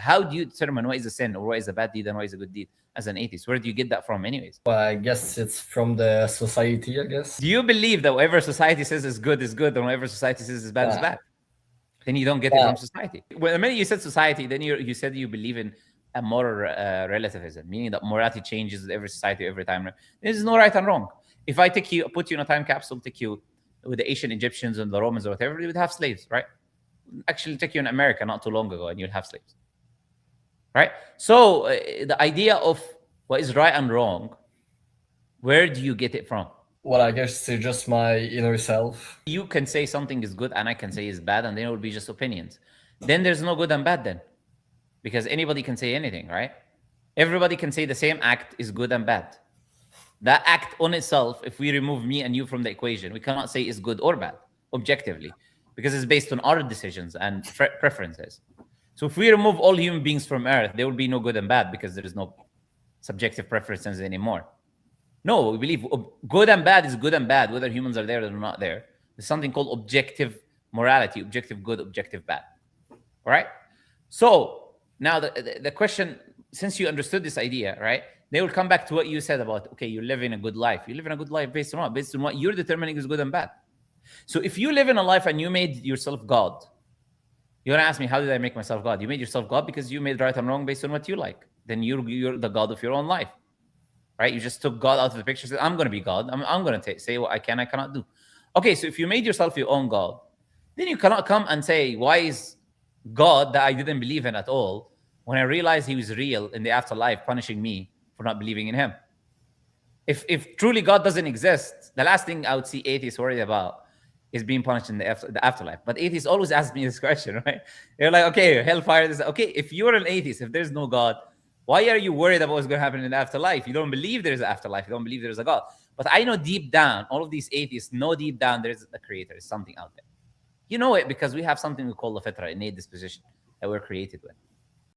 How do you determine what is a sin or what is a bad deed and what is a good deed as an atheist? Where do you get that from anyways? Well, I guess it's from the society, I guess. Do you believe that whatever society says is good and whatever society says is Yeah. bad? Then you don't get it Yeah. from society. Well, the minute you said society, then you said you believe in a moral relativism, meaning that morality changes with every society every time. There's no right and wrong. If I put you in a time capsule, take you with the ancient Egyptians and the Romans or whatever, you would have slaves, right? Actually, take you in America not too long ago, and you'd have slaves, right? So the idea of what is right and wrong, where do you get it from? Well, I guess it's just my inner self. You can say something is good and I can say is bad, and then it will be just opinions. Then there's no good and bad then, because anybody can say anything, right? Everybody can say the same act is good and bad. That act on itself, if we remove me and you from the equation, we cannot say is good or bad objectively, because it's based on our decisions and preferences. So if we remove all human beings from Earth, there will be no good and bad, because there is no subjective preferences anymore. No, we believe good and bad is good and bad, whether humans are there or not there. There's something called objective morality, objective good, objective bad. All right? So now the question, since you understood this idea, right, they will come back to what you said about, okay, you're living a good life. You live in a good life based on what? Based on what you're determining is good and bad. So if you live in a life and you made yourself God, you're going to ask me, how did I make myself God? You made yourself God because you made right and wrong based on what you like. Then you're the God of your own life. Right? You just took God out of the picture. Said, I'm going to be God. I'm going to say what I cannot do. Okay, so if you made yourself your own God, then you cannot come and say, why is God that I didn't believe in at all, when I realized he was real in the afterlife, punishing me for not believing in him? If truly God doesn't exist, the last thing I would see atheists worried about is being punished in the afterlife. But atheists always ask me this question, right? They're like, okay, hellfire. Okay, if you're an atheist, if there's no God, why are you worried about what's going to happen in the afterlife? You don't believe there's an afterlife. You don't believe there's a God. But I know deep down, all of these atheists know deep down there's a creator, there's something out there. You know it because we have something we call the fitra, innate disposition that we're created with.